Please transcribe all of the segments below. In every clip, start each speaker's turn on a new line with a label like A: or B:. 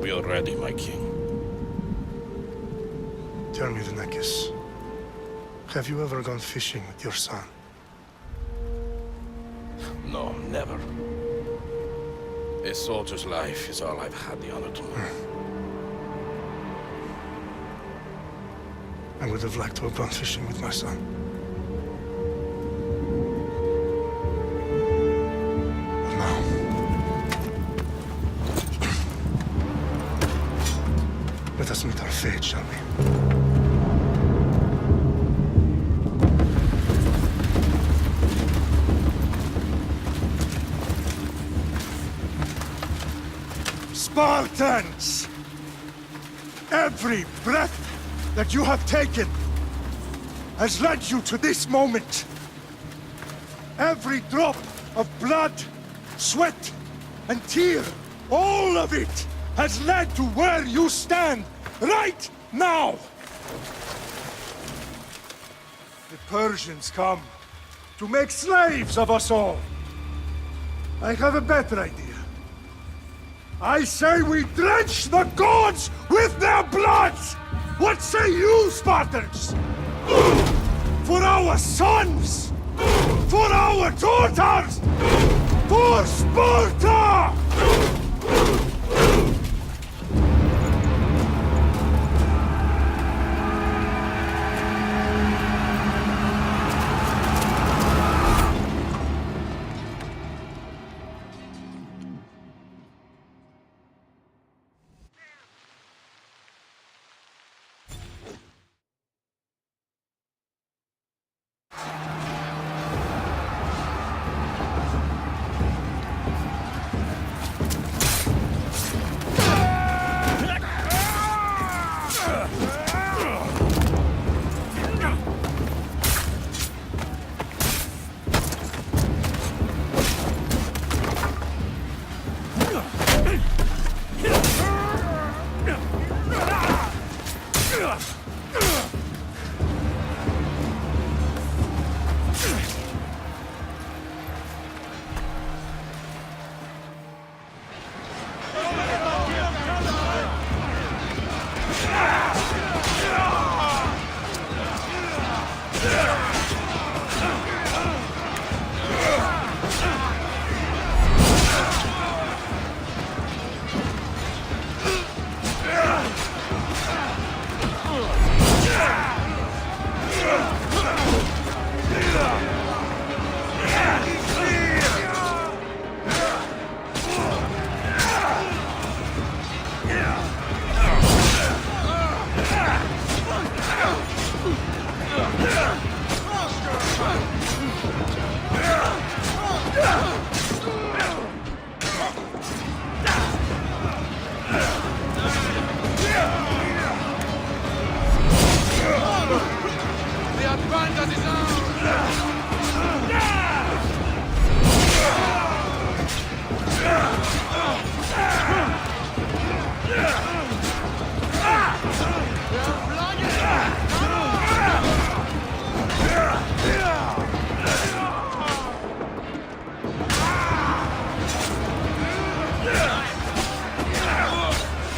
A: we are ready, my king.
B: Tell me, the Nekis. Have you ever gone fishing with your son?
A: No, never. A soldier's life is all I've had the honor to know.
B: I would have liked to have gone fishing with my son. But now... let us meet our fate, shall we?
C: Spartans! Every breath that you have taken has led you to this moment. Every drop of blood, sweat, and tear, all of it has led to where you stand right now. The Persians come to make slaves of us all. I have a better idea. I say we drench the gods with their blood! What say you, Spartans? For our sons! For our daughters! For Sparta!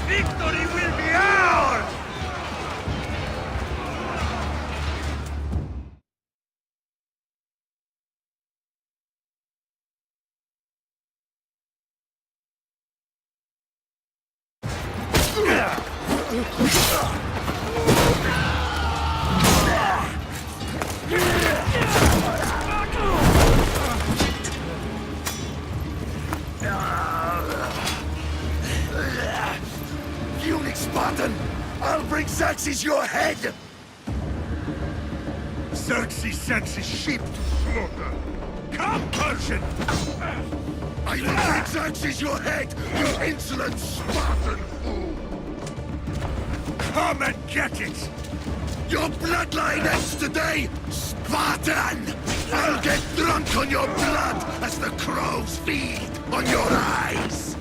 C: Victory will be ours!
D: Eunuch Spartan! I'll bring Xerxes your head!
C: Xerxes sends his sheep to slaughter. Come, Persian!
D: I will bring Xerxes your head, you insolent Spartan fool!
C: Come and get it!
D: Your bloodline ends today, Spartan! I'll get drunk on your blood as the crows feed on your eyes!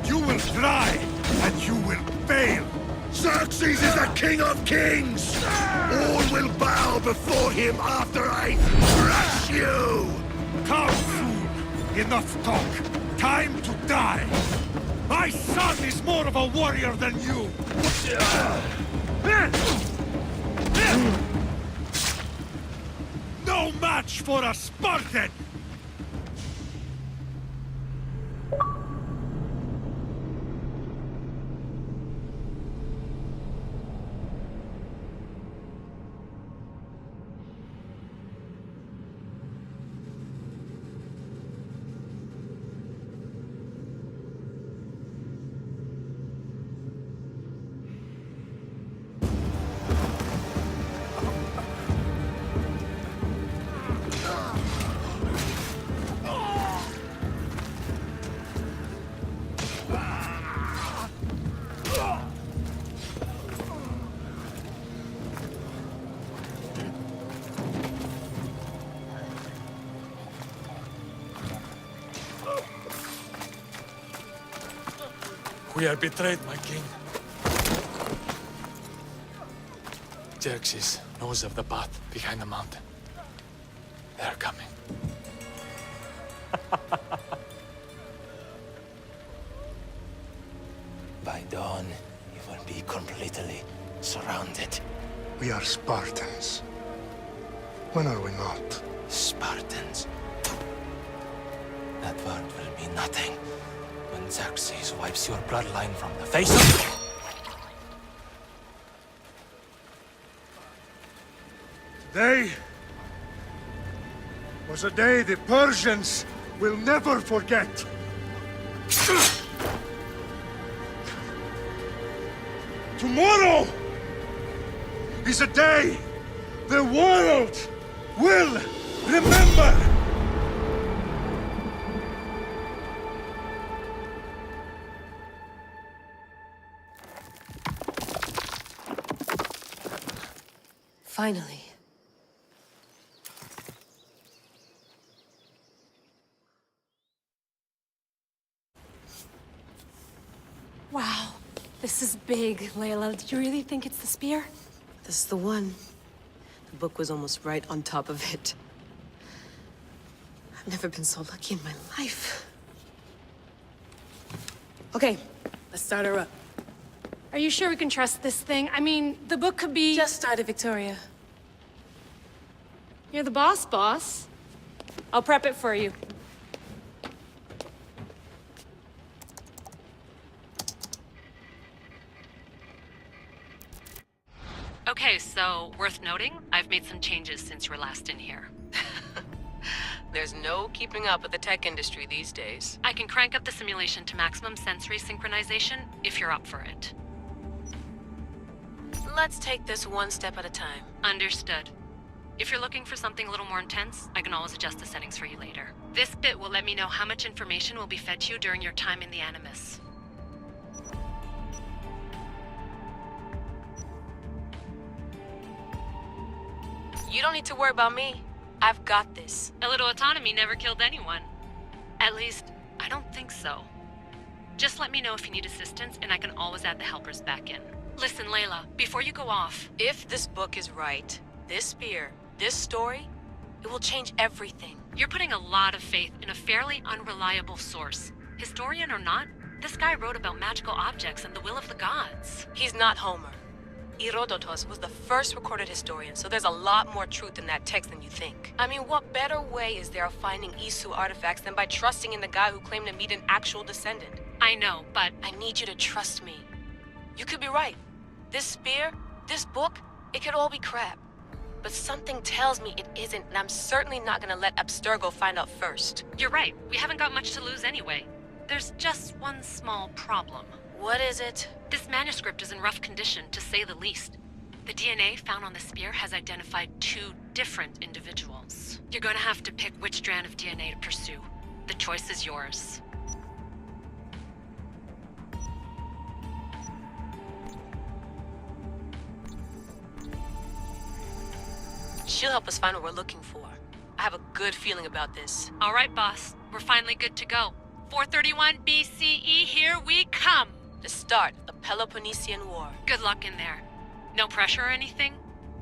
C: You will try, and you will fail!
D: Xerxes is the king of kings! All will bow before him after I crush you!
C: Come, fool! Enough talk! Time to die! My My son is more of a warrior than you! No match for a Spartan!
E: We are betrayed, my king. Xerxes knows of the path behind the mountain. They are coming.
F: By dawn, you will be completely surrounded.
B: We are Spartans. When are we not?
F: Spartans. That word will mean nothing when Xerxes wipes your bloodline from the face of...
C: Today was a day the Persians will never forget. Tomorrow is a day the world will remember.
G: Finally.
H: Wow, this is big, Layla. Did you really think it's the spear?
G: This is the one. The book was almost right on top of it. I've never been so lucky in my life. Okay, let's start her up.
H: Are you sure we can trust this thing? I mean, the book could be...
G: Just started, Victoria.
H: You're the boss. I'll prep it for you.
I: Okay, so worth noting, I've made some changes since you were last in here.
G: There's no keeping up with the tech industry these days.
I: I can crank up the simulation to maximum sensory synchronization if you're up for it.
G: Let's take this one step at a time.
I: Understood. If you're looking for something a little more intense, I can always adjust the settings for you later. This bit will let me know how much information will be fed to you during your time in the Animus.
G: You don't need to worry about me. I've got this.
I: A little autonomy never killed anyone. At least, I don't think so. Just let me know if you need assistance, and I can always add the helpers back in. Listen, Layla, before you go off...
G: If this book is right, this spear, this story, it will change everything.
I: You're putting a lot of faith in a fairly unreliable source. Historian or not, this guy wrote about magical objects and the will of the gods.
G: He's not Homer. Herodotus was the first recorded historian, so there's a lot more truth in that text than you think. I mean, what better way is there of finding Isu artifacts than by trusting in the guy who claimed to meet an actual descendant?
I: I know, but...
G: I need you to trust me. You could be right. This spear, this book, it could all be crap. But something tells me it isn't, and I'm certainly not gonna let Abstergo find out first.
I: You're right. We haven't got much to lose anyway. There's just one small problem.
G: What is it?
I: This manuscript is in rough condition, to say the least. The DNA found on the spear has identified 2 different individuals. You're gonna have to pick which strand of DNA to pursue. The choice is yours.
G: She'll help us find what we're looking for. I have a good feeling about this.
I: All right, boss. We're finally good to go. 431 BCE, here we come!
G: The start of the Peloponnesian War.
I: Good luck in there. No pressure or anything,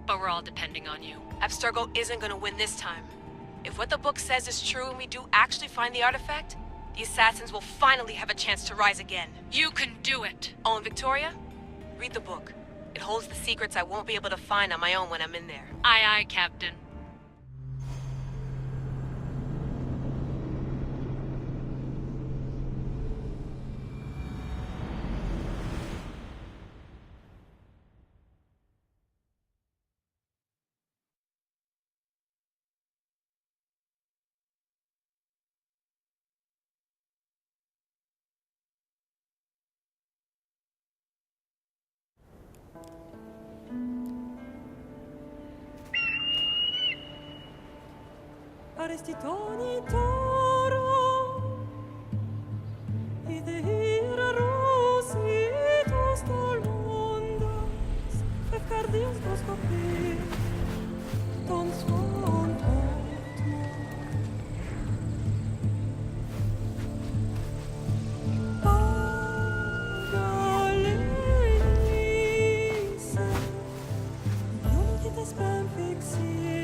I: but we're all depending on you.
G: Abstergo isn't gonna win this time. If what the book says is true and we do actually find the artifact, the assassins will finally have a chance to rise again.
I: You can do it.
G: Oh, and Victoria? Read the book. It holds the secrets I won't be able to find on my own when I'm in there.
I: Aye, aye, Captain.
J: Arrestitoni toro, idehira rositos tolmondas, efcardios proskopir, ton svon Pagalese, Unitas ben fixilione.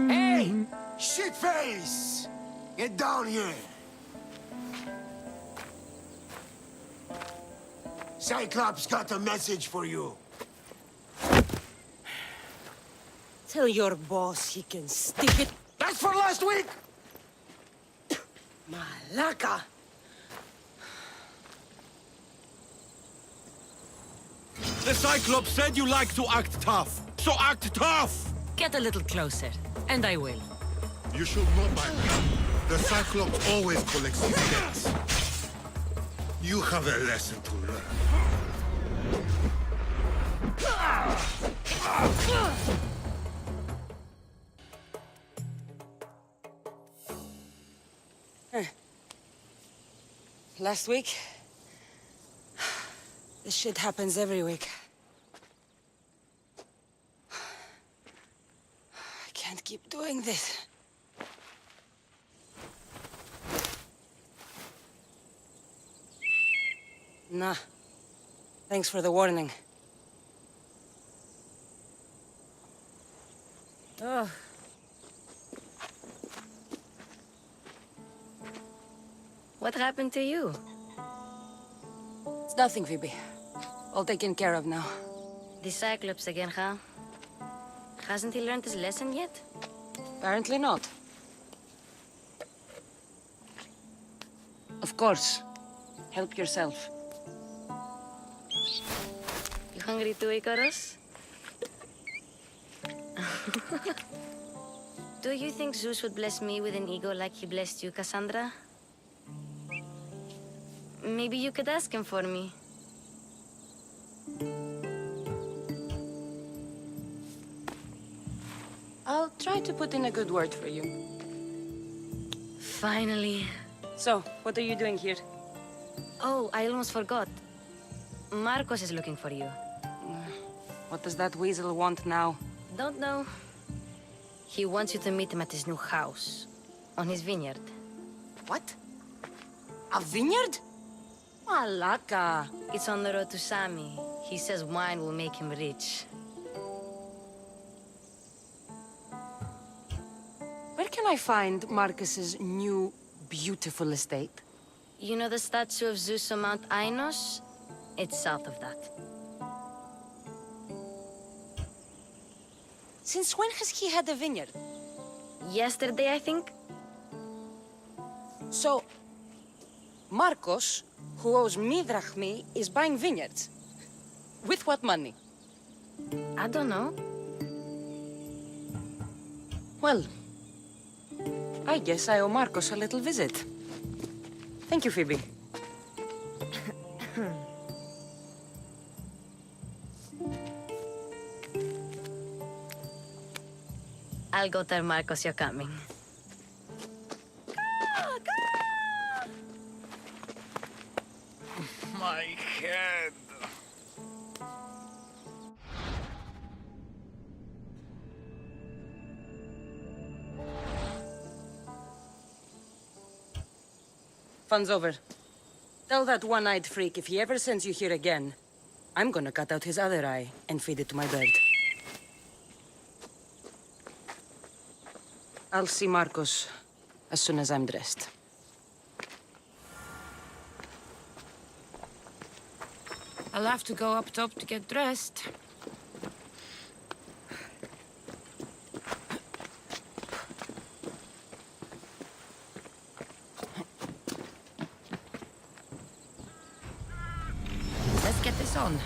D: Hey! Shitface! Get down here! Cyclops got a message for you.
K: Tell your boss he can stick it.
D: That's for last week!
K: Malaka!
L: The Cyclops said you like to act tough, so act tough!
K: Get a little closer, and I will.
D: You should know by now. The Cyclops always collects his debts. You have a lesson to learn.
K: Last week? This shit happens every week. I can't keep doing this. Nah. Thanks for the warning. Oh.
M: What happened to you?
K: It's nothing, Phoebe. All taken care of now.
M: The Cyclops again, huh? Hasn't he learned his lesson yet?
K: Apparently not. Of course. Help yourself.
M: You hungry too, Icarus? Do you think Zeus would bless me with an ego like he blessed you, Cassandra? Maybe you could ask him for me.
K: I'll try to put in a good word for you.
M: Finally.
K: So, what are you doing here?
M: Oh, I almost forgot. Marcos is looking for you.
K: What does that weasel want now?
M: Don't know. He wants you to meet him at his new house. On his vineyard.
K: What? A vineyard? Malaka.
M: It's on the road to Sami. He says wine will make him rich.
K: Where can I find Marcus's new, beautiful estate?
M: You know the statue of Zeus on Mount Ainos? It's south of that.
K: Since when has he had a vineyard?
M: Yesterday, I think.
K: So, Marcos, who owes me drachmi, is buying vineyards. With what money?
M: I don't know.
K: Well, I guess I owe Marcos a little visit. Thank you, Phoebe.
M: I'll go tell Marcos you're coming.
E: My head.
K: Fun's over. Tell that one-eyed freak if he ever sends you here again, I'm gonna cut out his other eye and feed it to my bird. I'll see Marcos as soon as I'm dressed.
G: I'll have to go up top to get dressed. Let's get this on.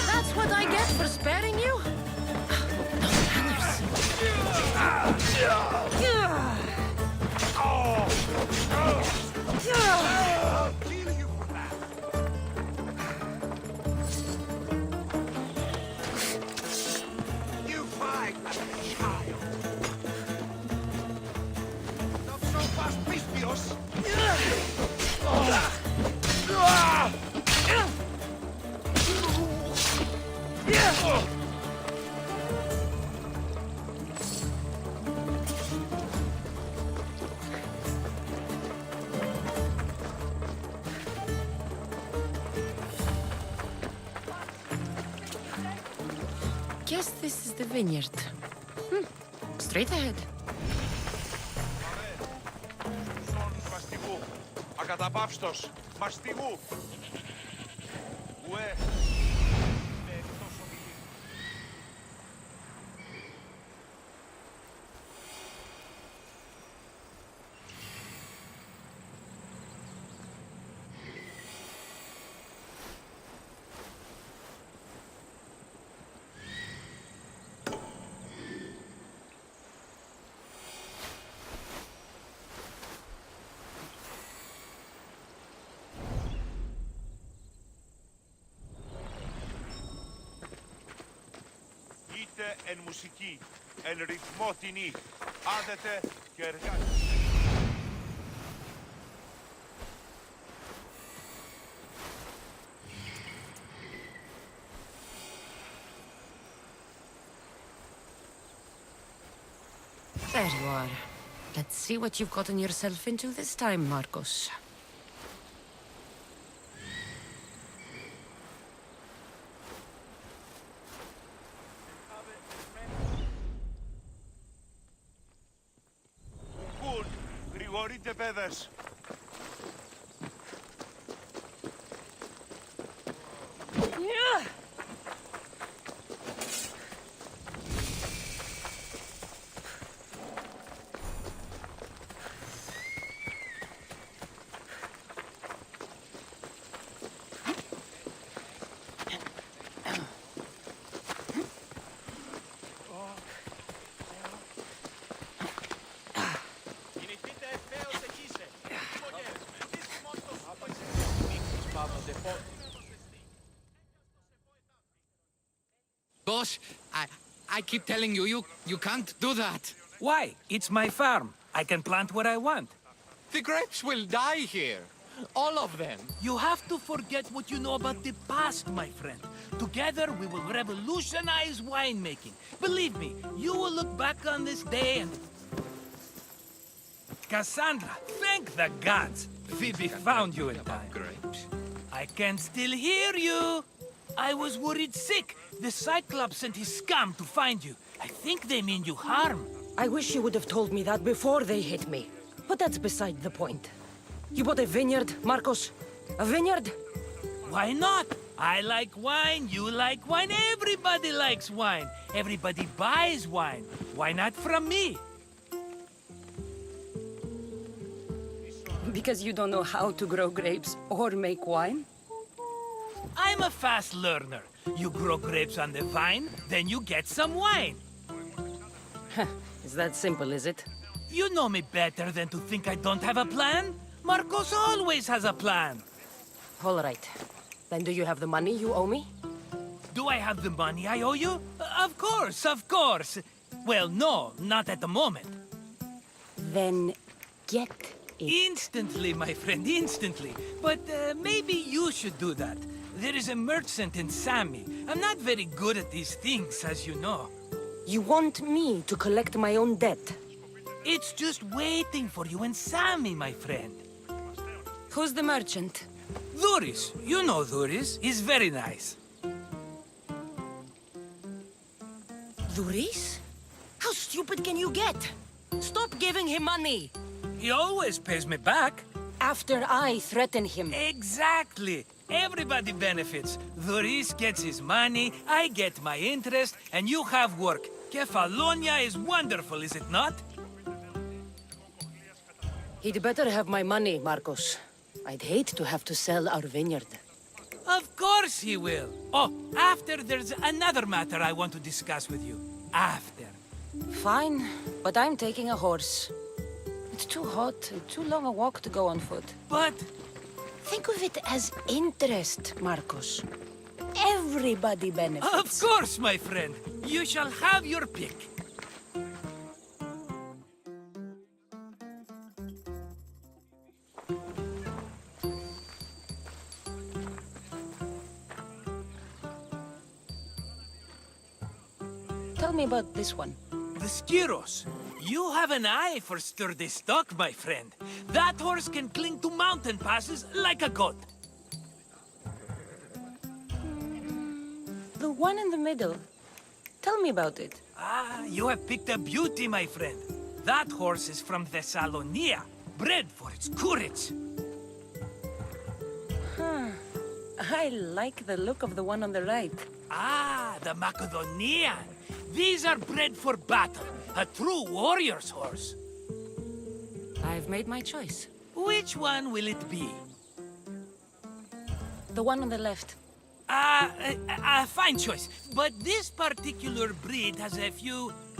G: That's what I get for sparing you? No
D: You fight like a child. Not so fast, pispios.
G: Guess this is the vineyard. Straight ahead.
L: Μαστιγού. Ακαταπαύστος. Μαστιγού. Ουέ. Είναι εκτός ομιλίου.
N: εν μουσική, εν ρυθμό τινή. Άδετε και εργάτε.
G: There you are. Let's see what you've gotten yourself into this time, Marcos.
N: Κουν, γρηγορείτε παιδες.
O: Boss, I keep telling you, you can't do that.
P: Why? It's my farm. I can plant what I want.
E: The grapes will die here. All of them.
P: You have to forget what you know about the past, my friend. Together, we will revolutionize winemaking. Believe me, you will look back on this day and... Cassandra, thank the gods! Phoebe found you in time.
E: Grapes.
P: I can still hear you! I was worried sick. The Cyclops sent his scum to find you. I think they mean you harm.
K: I wish you would have told me that before they hit me. But that's beside the point. You bought a vineyard, Marcos? A vineyard?
P: Why not? I like wine, you like wine, everybody likes wine. Everybody buys wine. Why not from me?
K: Because you don't know how to grow grapes or make wine?
P: I'm a fast learner. You grow grapes on the vine, then you get some wine.
K: Is that simple, is it?
P: You know me better than to think I don't have a plan. Marcos always has a plan.
K: All right. Then do you have the money you owe me?
P: Do I have the money I owe you? Of course, of course. Well, no, not at the moment.
K: Then get it.
P: Instantly, my friend, instantly. But maybe you should do that. There is a merchant in Sami. I'm not very good at these things, as you know.
K: You want me to collect my own debt?
P: It's just waiting for you in Sami, my friend.
K: Who's the merchant?
P: Duris. You know Duris. He's very nice.
K: Duris? How stupid can you get? Stop giving him money!
P: He always pays me back.
K: After I threaten him.
P: Exactly. Everybody benefits. Duris gets his money, I get my interest, and you have work. Kefalonia is wonderful, is it not?
K: He'd better have my money, Marcos. I'd hate to have to sell our vineyard.
P: Of course he will. Oh, after there's another matter I want to discuss with you. After.
K: Fine, but I'm taking a horse. It's too hot and too long a walk to go on foot.
P: But...
K: think of it as interest, Marcos. Everybody benefits.
P: Of course, my friend. You shall have your pick.
K: Tell me about this one.
P: The Skiros. You have an eye for sturdy stock, my friend. That horse can cling to mountain passes like a goat.
K: The one in the middle. Tell me about it.
P: Ah, you have picked a beauty, my friend. That horse is from Thessalonia, bred for its courage.
K: Huh. I like the look of the one on the right.
P: Ah, the Macedonian. These are bred for battle. A true warrior's horse.
K: I've made my choice.
P: Which one will it be?
K: The one on the left.
P: Fine choice. But this particular breed has a few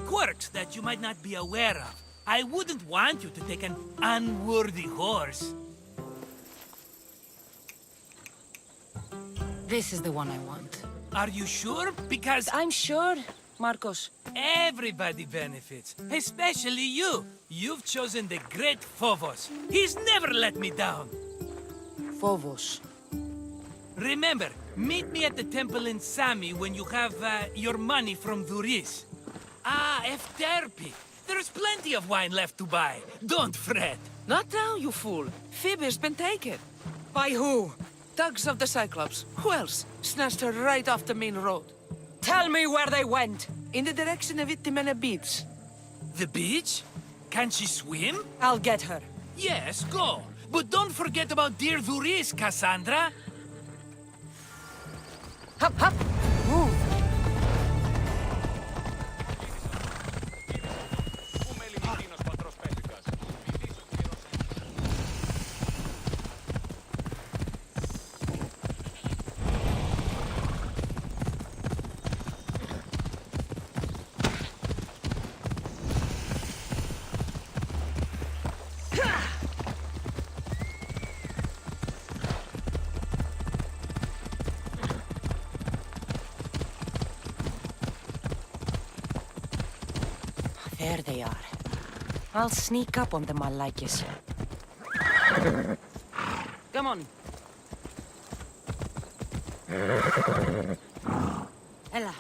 P: quirks that you might not be aware of. I wouldn't want you to take an unworthy horse.
K: This is the one I want.
P: Are you sure? Because...
K: I'm sure, Marcos.
P: Everybody benefits, especially you. You've chosen the great Phobos. He's never let me down.
K: Phobos.
P: Remember, meet me at the temple in Sami when you have your money from Duris. Ah, Efterpi. There's plenty of wine left to buy. Don't fret.
Q: Not now, you fool. Phoebe's been taken.
K: By who?
Q: Thugs of the Cyclops. Who else? Snatched her right off the main road.
K: Tell me where they went.
Q: In the direction of Itimena Beach.
P: The beach? Can she swim?
K: I'll get her.
P: Yes, go. But don't forget about dear Duris, Cassandra.
K: Hop, hop. Move. There they are. I'll sneak up on them, Malakis. Come on. Ella.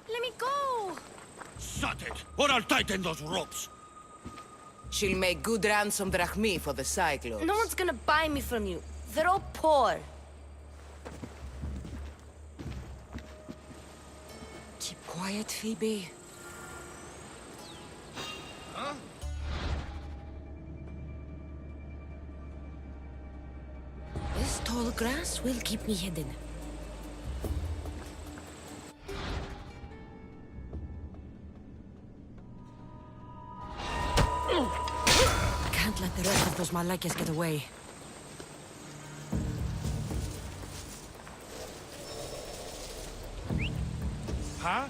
M: Let me go!
L: Shut it, or I'll tighten those ropes.
Q: She'll make good ransom drachmi for the Cyclops.
M: No one's gonna buy me from you. They're all poor.
K: Keep quiet, Phoebe.
L: Huh?
K: This tall grass will keep me hidden. Can't let the rest of those Malakas get away.
C: Huh?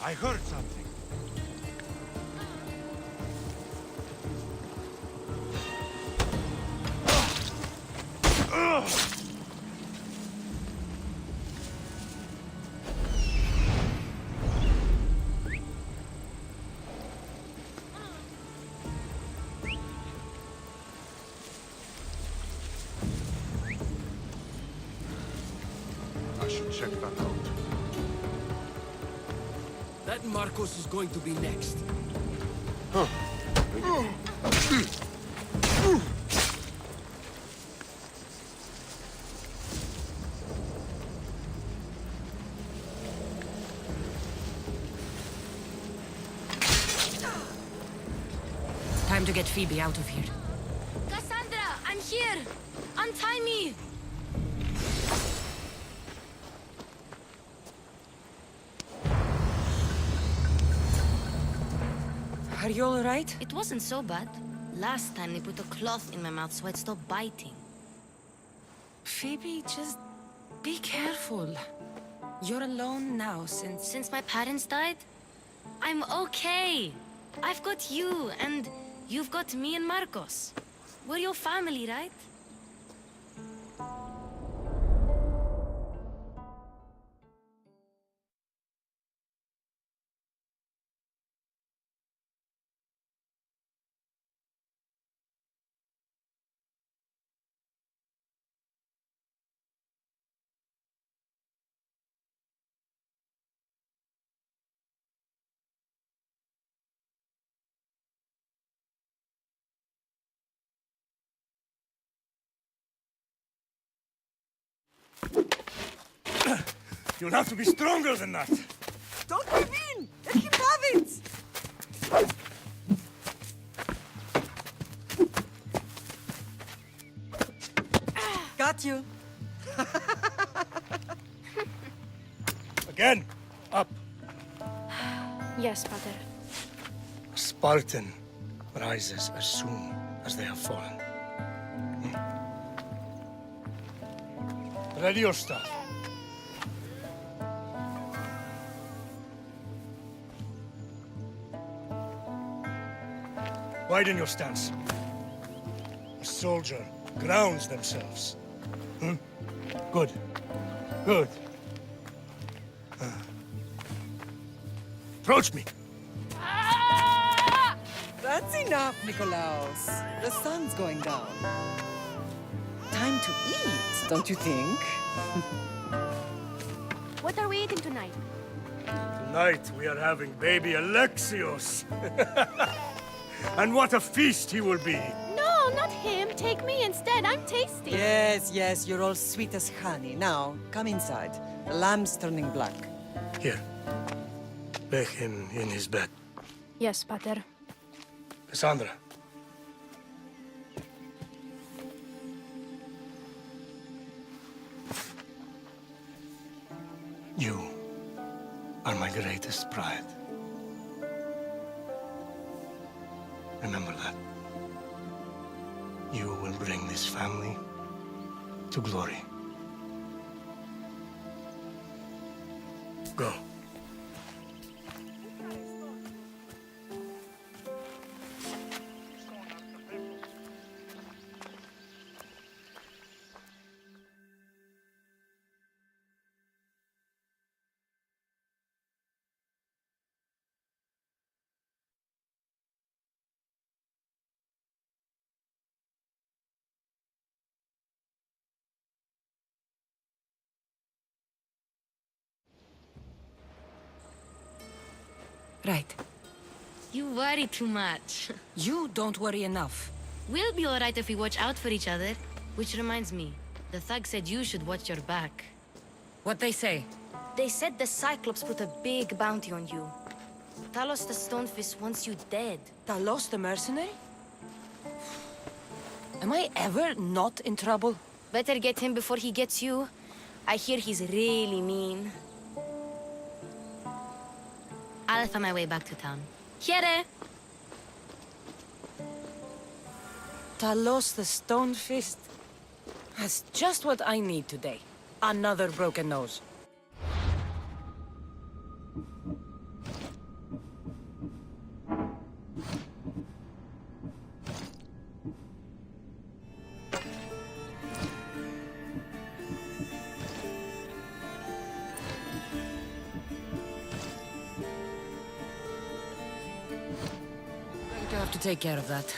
C: I heard something.
B: I should check that out.
L: That Marcos is going to be next.
B: Huh.
K: Time to get Phoebe out of here.
M: Cassandra, I'm here! Untie me!
K: Are you all right?
M: It wasn't so bad. Last time they put a cloth in my mouth so I'd stop biting.
K: Phoebe, just be careful. You're alone now
M: Since my parents died? I'm okay. I've got you, and you've got me and Marcos. We're your family, right?
C: You'll have to be stronger than that.
J: Don't give in! Ekipavits! Got you.
C: Again, up.
H: Yes, Father.
B: A Spartan rises as soon as they have fallen. Ready your staff. Widen your stance. soldier grounds themselves. Hmm? Good. Good. Approach me.
J: That's enough, Nikolaos. The sun's going down. Time to eat, don't you think?
H: What are we eating tonight?
C: Tonight we are having baby Alexios. And what a feast he will be.
H: No, not him. Take me instead. I'm tasty.
J: Yes, yes, you're all sweet as honey. Now, come inside. The lamb's turning black.
B: Here. Lay him in his bed.
H: Yes, Pater.
B: Cassandra. You are my greatest pride. Remember that. You will bring this family to glory. Go.
K: Right.
M: You worry too much.
K: You don't worry enough.
M: We'll be alright if we watch out for each other. Which reminds me, the thug said you should watch your back.
K: What they say?
M: They said the Cyclops put a big bounty on you. Talos the Stonefist wants you dead.
K: Talos the mercenary? Am I ever not in trouble?
M: Better get him before he gets you. I hear he's really mean. I'll find my way back to town. Here!
K: Talos the Stonefist? That's just what I need today. Another broken nose. I have to take care of that.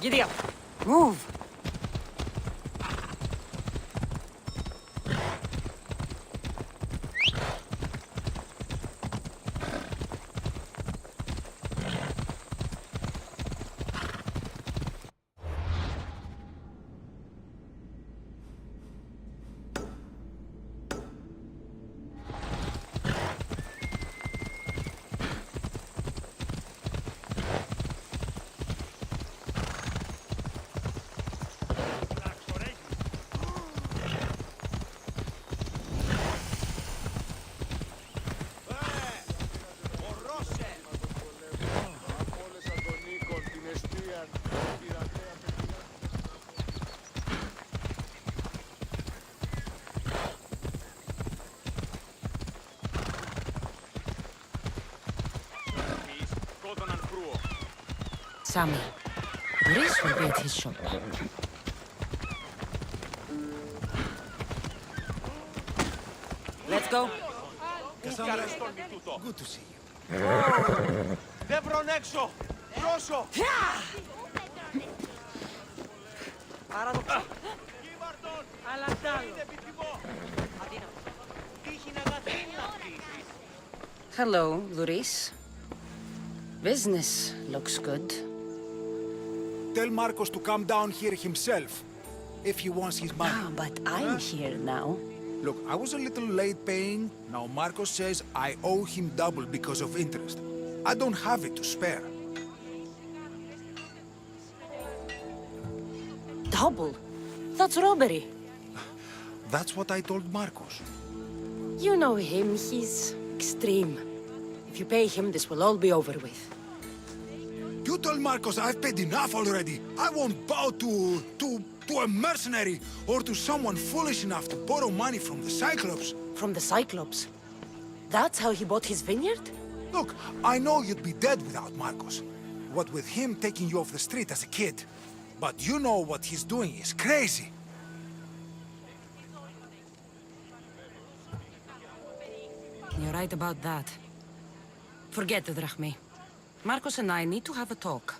K: Giddy up! Move! Sammy, Grace will be at his shop. Let's go.
L: Good to see you.
N: Δεν βρονέξω! Δρόσο!
J: Παραδοξό.
N: Αλλά τ' άλλο.
K: Hello, Luris. Business looks good.
R: Tell Marcos to come down here himself, if he wants his money.
K: Ah, but I'm here now.
R: Look, I was a little late paying. Now Marcos says I owe him double because of interest. I don't have it to spare.
K: Double? That's robbery.
R: That's what I told Marcos.
K: You know him, he's extreme. If you pay him, this will all be over with.
R: You told Marcos I've paid enough already. I won't bow to a mercenary or to someone foolish enough to borrow money from the Cyclops.
K: From the Cyclops? That's how he bought his vineyard?
R: Look, I know you'd be dead without Marcos. What with him taking you off the street as a kid. But you know what he's doing is crazy.
K: You're right about that. Forget the drachmi. Marcos and I need to have a talk.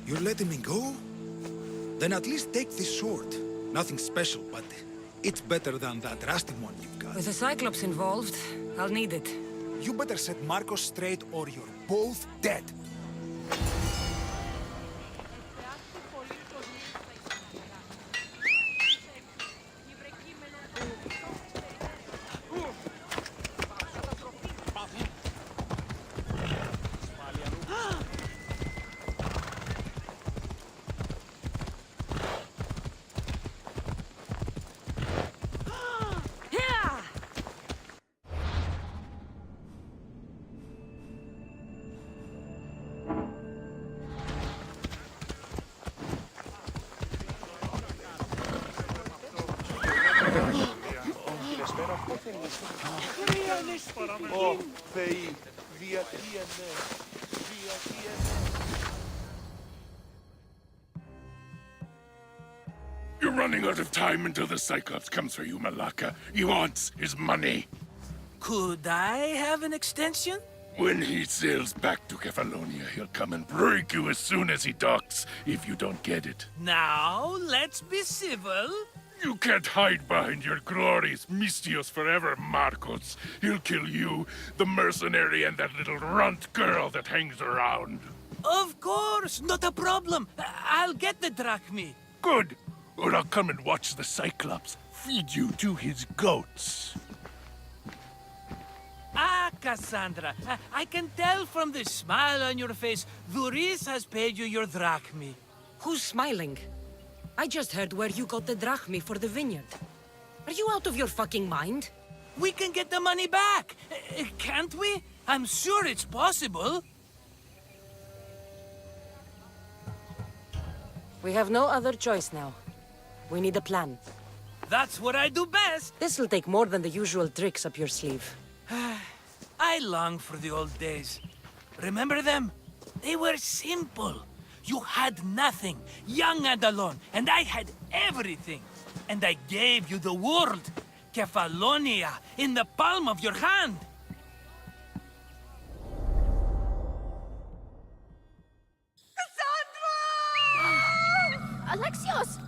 R: You're letting me go? Then at least take this sword. Nothing special, but it's better than that rusty one you've got.
K: With the Cyclops involved, I'll need it.
R: You better set Marcos straight or you're both dead.
N: Oh, Θεοί, δια τι ενέ, δια τι ενέ.
A: You're running out of time until the Cyclops comes for you, Malaka. He wants his money.
P: Could I have an extension?
A: When he sails back to Kefalonia, he'll come and break you as soon as he docks, if you don't get it.
P: Now, let's be civil.
A: You can't hide behind your glories, Mistios forever, Marcos. He'll kill you, the mercenary, and that little runt girl that hangs around.
P: Of course, not a problem. I'll get the drachmi.
A: Good. Or I'll come and watch the Cyclops feed you to his goats.
P: Ah, Cassandra, I can tell from the smile on your face, Duris has paid you your drachmi.
K: Who's smiling? I just heard where you got the drachmi for the vineyard. Are you out of your fucking mind?
P: We can get the money back, can't we? I'm sure it's possible.
K: We have no other choice now. We need a plan.
P: That's what I do best.
K: This'll take more than the usual tricks up your sleeve.
P: I long for the old days. Remember them? They were simple. You had nothing, young and alone, and I had everything. And I gave you the world, Kefalonia, in the palm of your hand.
H: Alexios!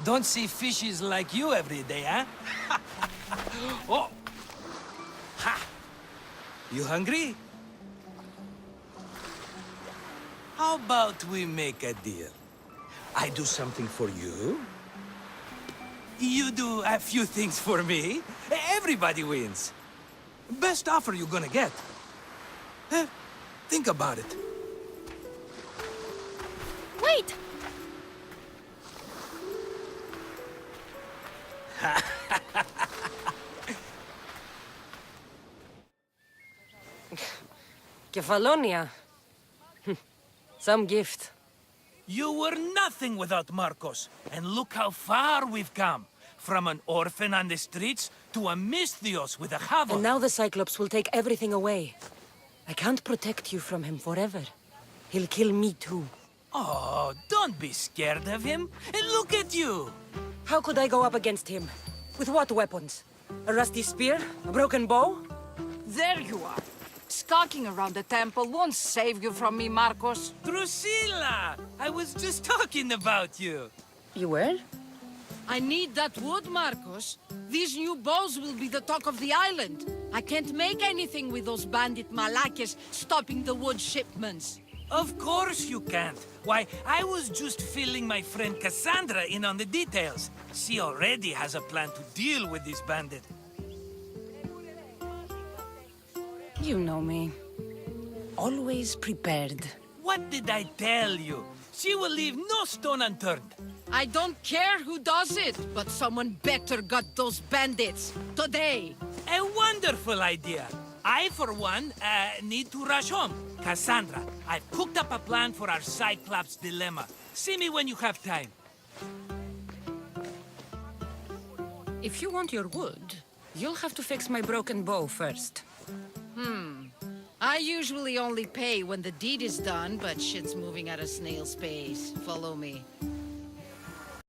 P: Don't see fishes like you every day, huh? Oh! Ha! You hungry? How about we make a deal? I do something for you. You do a few things for me. Everybody wins. Best offer you're gonna get. Think about it.
M: Wait!
K: Kefalonia. Some gift.
P: You were nothing without Marcos, and look how far we've come. From an orphan on the streets to a Misthios with a Havok.
K: And now the Cyclops will take everything away. I can't protect you from him forever. He'll kill me too.
P: Oh, don't be scared of him. And look at you.
K: How could I go up against him? With what weapons? A rusty spear? A broken bow?
S: There you are. Skulking around the temple won't save you from me, Marcos.
P: Drusilla! I was just talking about you.
K: You were?
S: I need that wood, Marcos. These new bows will be the talk of the island. I can't make anything with those bandit malakes stopping the wood shipments.
P: Of course you can't. Why, I was just filling my friend Cassandra in on the details. She already has a plan to deal with this bandit.
K: You know me. Always prepared.
P: What did I tell you? She will leave no stone unturned.
S: I don't care who does it, but someone better got those bandits. Today.
P: A wonderful idea. I, for one, need to rush home. Cassandra, I've cooked up a plan for our Cyclops dilemma. See me when you have time.
K: If you want your wood, you'll have to fix my broken bow first.
S: I usually only pay when the deed is done, but shit's moving at a snail's pace. Follow me.